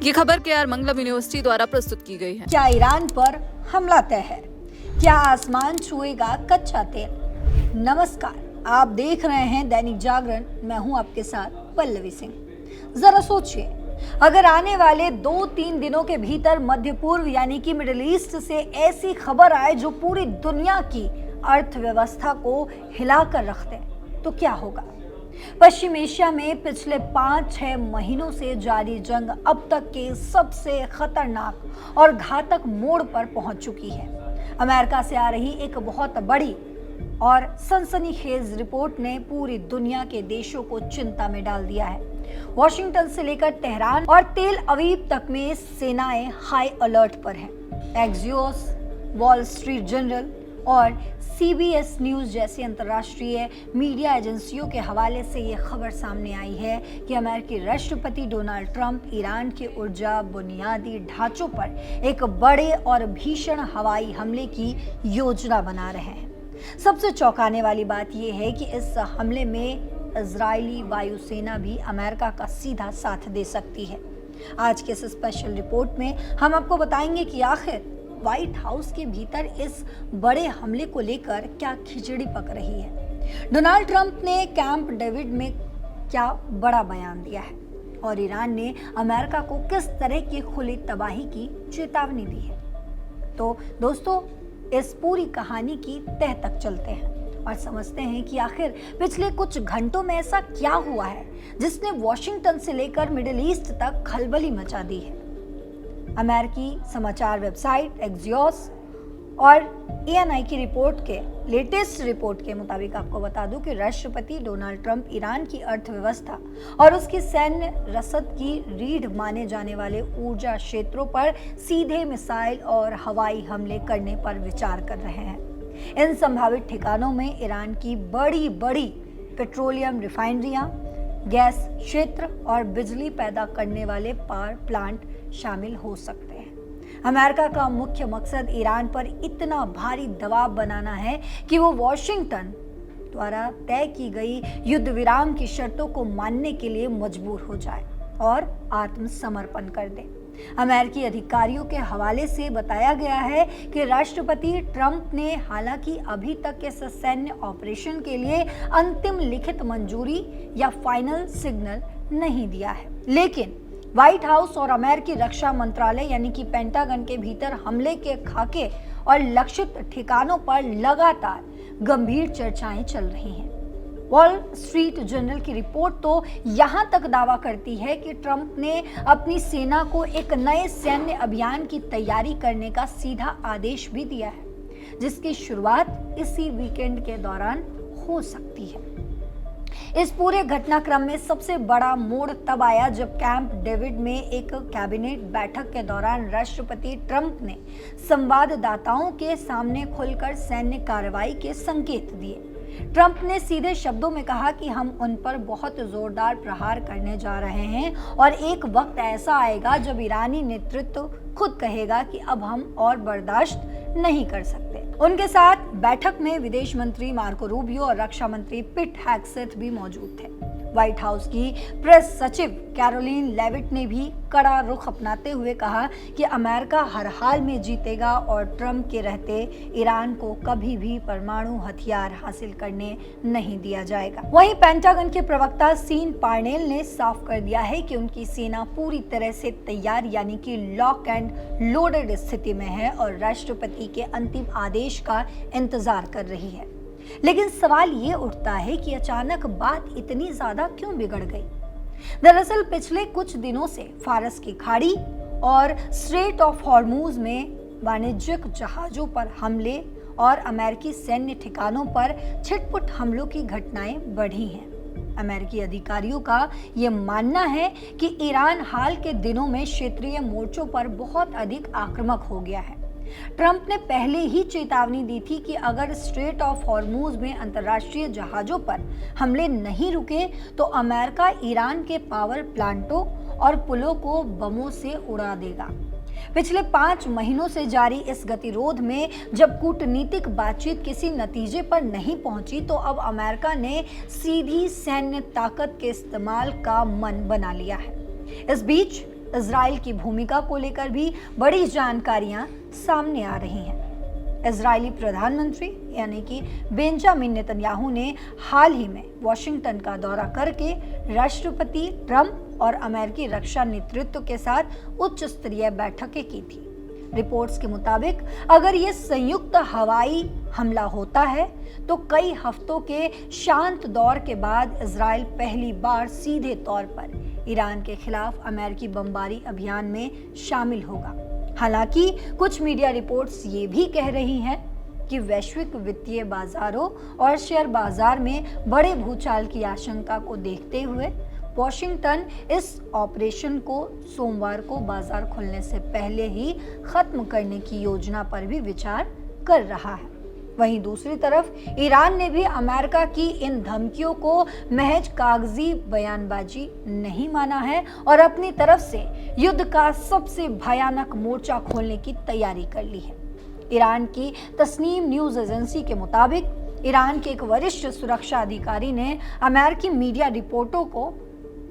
ये खबर KR मंगलम university द्वारा प्रस्तुत की गई है। क्या ईरान पर हमला तय है? क्या आसमान छुएगा कच्चा तेल? नमस्कार, आप देख रहे हैं दैनिक जागरण। मैं हूं आपके साथ पल्लवी सिंह। जरा सोचिए, अगर आने वाले 2-3 दिनों के भीतर मध्य पूर्व यानी कि मिडिल ईस्ट से ऐसी खबर आए जो पूरी दुनिया की अर्थव्यवस्था को हिलाकर रख दे, तो क्या होगा? पश्चिम एशिया में पिछले 5-6 महीनों से जारी जंग अब तक के सबसे खतरनाक और घातक मोड़ पर पहुंच चुकी है। अमेरिका से आ रही एक बहुत बड़ी और सनसनीखेज रिपोर्ट ने पूरी दुनिया के देशों को चिंता में डाल दिया है। वॉशिंगटन से लेकर तेहरान और तेल अवीव तक में सेनाएं हाई अलर्ट पर हैं। एक्सियोस, वॉल स्ट्रीट जर्नल और CBS न्यूज जैसी अंतर्राष्ट्रीय मीडिया एजेंसियों के हवाले से ये खबर सामने आई है कि अमेरिकी राष्ट्रपति डोनाल्ड ट्रंप ईरान के ऊर्जा बुनियादी ढांचों पर एक बड़े और भीषण हवाई हमले की योजना बना रहे हैं। सबसे चौंकाने वाली बात यह है कि इस हमले में इजरायली वायुसेना भी अमेरिका का सीधा साथ दे सकती है। आज के इस स्पेशल रिपोर्ट में हम आपको बताएंगे कि आखिर व्हाइट हाउस के भीतर इस बड़े हमले को लेकर क्या खिचड़ी पक रही है। डोनाल्ड ट्रंप ने कैंप डेविड में क्या बड़ा बयान दिया है और ईरान ने अमेरिका को किस तरह की खुली तबाही की चेतावनी दी है। तो दोस्तों, इस पूरी कहानी की तह तक चलते हैं और समझते हैं कि आखिर पिछले कुछ घंटों में ऐसा क्या हुआ है जिसने वॉशिंगटन से लेकर मिडिल ईस्ट तक खलबली मचा दी है। अमेरिकी समाचार वेबसाइट एक्सियोस और ANI की लेटेस्ट रिपोर्ट के मुताबिक आपको बता दूं कि राष्ट्रपति डोनाल्ड ट्रंप ईरान की अर्थव्यवस्था और उसकी सैन्य रसद की रीढ़ माने जाने वाले ऊर्जा क्षेत्रों पर सीधे मिसाइल और हवाई हमले करने पर विचार कर रहे हैं। इन संभावित ठिकानों में ईरान की बड़ी बड़ी पेट्रोलियम रिफाइनरियां, गैस क्षेत्र और बिजली पैदा करने वाले पावर प्लांट शामिल हो सकते हैं। अमेरिका का मुख्य मकसद ईरान पर इतना भारी दबाव बनाना है कि वो वॉशिंगटन द्वारा तय की गई युद्ध विराम की शर्तों को मानने के लिए मजबूर हो जाए और आत्मसमर्पण कर दे। अमेरिकी अधिकारियों के हवाले से बताया गया है कि राष्ट्रपति ट्रंप ने हालांकि अभी तक इस सैन्य ऑपरेशन के लिए अंतिम लिखित मंजूरी या फाइनल सिग्नल नहीं दिया है, लेकिन व्हाइट हाउस और अमेरिकी रक्षा मंत्रालय यानी कि पेंटागन के भीतर हमले के खाके और लक्षित ठिकानों पर लगातार गंभीर चर्चाएं चल रही हैं। वॉल स्ट्रीट जर्नल की रिपोर्ट तो यहां तक दावा करती है कि ट्रंप ने अपनी सेना को एक नए सैन्य अभियान की तैयारी करने का सीधा आदेश भी दिया है, जिसकी शुरुआत इसी वीकेंड के दौरान हो सकती है। इस पूरे घटनाक्रम में सबसे बड़ा मोड़ तब आया जब कैंप डेविड में एक कैबिनेट बैठक के दौरान राष्ट्रपति ट्रंप ने संवाददाताओं के सामने खुलकर सैन्य कार्रवाई के संकेत दिए। ट्रंप ने सीधे शब्दों में कहा कि हम उन पर बहुत जोरदार प्रहार करने जा रहे हैं और एक वक्त ऐसा आएगा जब ईरानी नेतृत्व खुद कहेगा कि अब हम और बर्दाश्त नहीं कर सकते। उनके साथ बैठक में विदेश मंत्री मार्को रूबियो और रक्षा मंत्री पिट हेग्सेथ भी मौजूद थे। व्हाइट हाउस की प्रेस सचिव कैरोलिन लेविट ने भी कड़ा रुख अपनाते हुए कहा कि अमेरिका हर हाल में जीतेगा और ट्रंप के रहते ईरान को कभी भी परमाणु हथियार हासिल करने नहीं दिया जाएगा। वहीं पेंटागन के प्रवक्ता सीन पार्नेल ने साफ कर दिया है कि उनकी सेना पूरी तरह से तैयार यानी कि लॉक एंड लोडेड स्थिति में है और राष्ट्रपति के अंतिम आदेश का इंतजार कर रही है। लेकिन सवाल ये उठता है कि अचानक बात इतनी ज्यादा क्यों बिगड़ गई? दरअसल पिछले कुछ दिनों से फारस की खाड़ी और स्ट्रेट ऑफ हॉर्मूज में वाणिज्यिक जहाजों पर हमले और अमेरिकी सैन्य ठिकानों पर छिटपुट हमलों की घटनाएं बढ़ी हैं। अमेरिकी अधिकारियों का ये मानना है कि ईरान हाल के दिनों में क्षेत्रीय मोर्चों पर बहुत अधिक आक्रामक हो गया है। ट्रंप ने पहले ही चेतावनी दी थी कि अगर स्ट्रेट ऑफ हॉर्मूज में अंतर्राष्ट्रीय जहाजों पर हमले नहीं रुके तो अमेरिका ईरान के पावर प्लांटों और पुलों को बमों से उड़ा देगा। पिछले 5 महीनों से जारी इस गतिरोध में जब कूटनीतिक बातचीत किसी नतीजे पर नहीं पहुंची तो अब अमेरिका ने सीधी सैन्य ताकत के इस्तेमाल का मन बना लिया है। इस बीच इजराइल की भूमिका को लेकर भी बड़ी जानकारियां सामने आ रही हैं। इजरायली प्रधानमंत्री यानी कि बेंजामिन नेतन्याहू ने हाल ही में वॉशिंगटन का दौरा करके राष्ट्रपति ट्रंप और अमेरिकी रक्षा नेतृत्व के साथ उच्च स्तरीय बैठकें की थी। रिपोर्ट्स के मुताबिक अगर ये संयुक्त हवाई हमला होता है तो कई हफ्तों के शांत दौर के बाद इजराइल पहली बार सीधे तौर पर ईरान के खिलाफ अमेरिकी बमबारी अभियान में शामिल होगा। हालांकि कुछ मीडिया रिपोर्ट्स ये भी कह रही हैं कि वैश्विक वित्तीय बाजारों और शेयर बाजार में बड़े भूचाल की आशंका को देखते हुए वॉशिंगटन इस ऑपरेशन को सोमवार को बाजार खुलने से पहले ही खत्म करने की योजना पर भी विचार कर रहा है। वहीं दूसरी तरफ ईरान ने भी अमेरिका की इन धमकियों को महज कागजी बयानबाजी नहीं माना है और अपनी तरफ से युद्ध का सबसे भयानक मोर्चा खोलने की तैयारी कर ली है। ईरान की तस्नीम न्यूज एजेंसी के मुताबिक ईरान के एक वरिष्ठ सुरक्षा अधिकारी ने अमेरिकी मीडिया रिपोर्टों को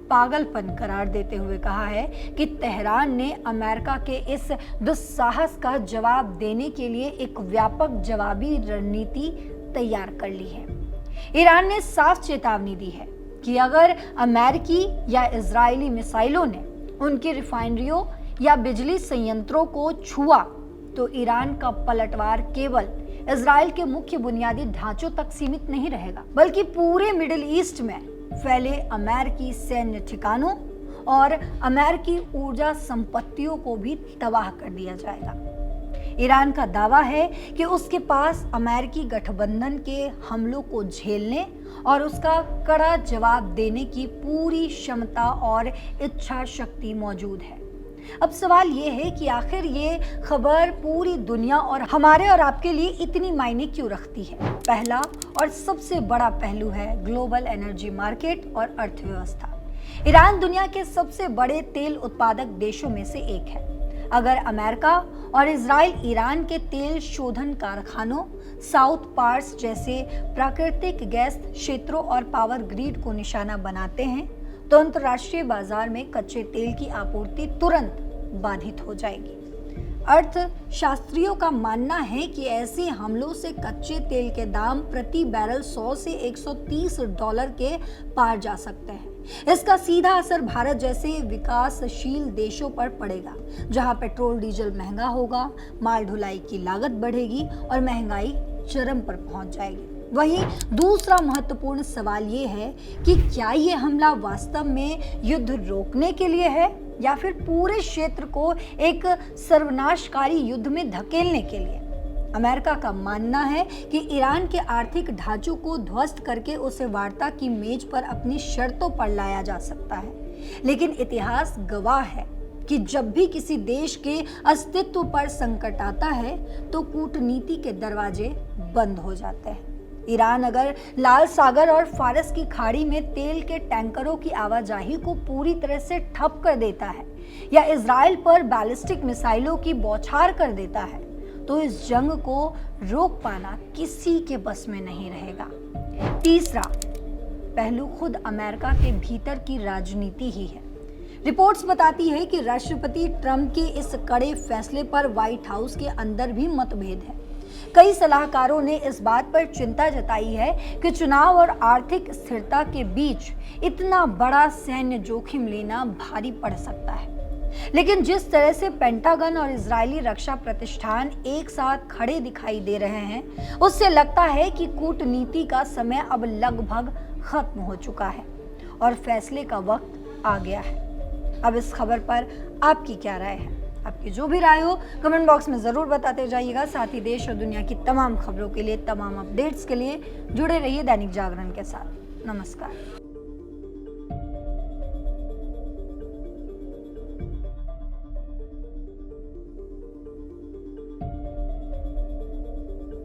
पागलपन करार देते हुए कहा है कि तेहरान ने अमेरिका के इस दुस्साहस का जवाब देने के लिए एक व्यापक जवाबी रणनीति तैयार कर ली है। ईरान ने साफ चेतावनी दी है कि अगर अमेरिकी या इजरायली मिसाइलों ने उनकी रिफाइनरियों या बिजली संयंत्रों को छुआ तो ईरान का पलटवार केवल इजराइल के मुख्य बुनियादी ढांचों तक सीमित नहीं रहेगा, बल्कि पूरे मिडिल ईस्ट में फैले अमेरिकी सैन्य ठिकानों और अमेरिकी ऊर्जा संपत्तियों को भी तबाह कर दिया जाएगा। ईरान का दावा है कि उसके पास अमेरिकी गठबंधन के हमलों को झेलने और उसका कड़ा जवाब देने की पूरी क्षमता और इच्छा शक्ति मौजूद है। अब सवाल ये है कि आखिर ये खबर पूरी दुनिया और हमारे और आपके लिए इतनी मायने क्यों रखती है। पहला और सबसे बड़ा पहलू है ग्लोबल एनर्जी मार्केट और अर्थव्यवस्था। ईरान दुनिया के सबसे बड़े तेल उत्पादक देशों में से एक है। अगर अमेरिका और इजराइल ईरान के तेल शोधन कारखानों, साउथ पार्स जैसे प्राकृतिक गैस क्षेत्रों और पावर ग्रिड को निशाना बनाते हैं तो अंतर्राष्ट्रीय बाजार में कच्चे तेल की आपूर्ति तुरंत बाधित हो जाएगी। अर्थशास्त्रियों का मानना है कि ऐसे हमलों से कच्चे तेल के दाम प्रति बैरल 100 से 130 डॉलर के पार जा सकते हैं। इसका सीधा असर भारत जैसे विकासशील देशों पर पड़ेगा, जहां पेट्रोल डीजल महंगा होगा, माल ढुलाई की लागत बढ़ेगी और महंगाई चरम पर पहुंच जाएगी। वहीं दूसरा महत्वपूर्ण सवाल ये है कि क्या ये हमला वास्तव में युद्ध रोकने के लिए है या फिर पूरे क्षेत्र को एक सर्वनाशकारी युद्ध में धकेलने के लिए। अमेरिका का मानना है कि ईरान के आर्थिक ढांचों को ध्वस्त करके उसे वार्ता की मेज पर अपनी शर्तों पर लाया जा सकता है, लेकिन इतिहास गवाह है कि जब भी किसी देश के अस्तित्व पर संकट आता है तो कूटनीति के दरवाजे बंद हो जाते हैं। ईरान अगर लाल सागर और फारस की खाड़ी में तेल के टैंकरों की आवाजाही को पूरी तरह से ठप कर देता है या इजराइल पर बैलिस्टिक मिसाइलों की बौछार कर देता है तो इस जंग को रोक पाना किसी के बस में नहीं रहेगा। तीसरा पहलू खुद अमेरिका के भीतर की राजनीति ही है। रिपोर्ट्स बताती है कि राष्ट्रपति ट्रंप के इस कड़े फैसले पर व्हाइट हाउस के अंदर भी मतभेद है। कई सलाहकारों ने इस बात पर चिंता जताई है कि चुनाव और आर्थिक स्थिरता के बीच इतना बड़ा सैन्य जोखिम लेना भारी पड़ सकता है। लेकिन जिस तरह से पेंटागन और इजरायली रक्षा प्रतिष्ठान एक साथ खड़े दिखाई दे रहे हैं, उससे लगता है कि कूटनीति का समय अब लगभग खत्म हो चुका है और फैसले का वक्त आ गया है। अब इस खबर पर आपकी क्या राय है? आपकी जो भी राय हो कमेंट बॉक्स में ज़रूर बताते जाइएगा। साथ ही देश और दुनिया की तमाम खबरों के लिए, तमाम अपडेट्स के लिए जुड़े रहिए दैनिक जागरण के साथ। नमस्कार।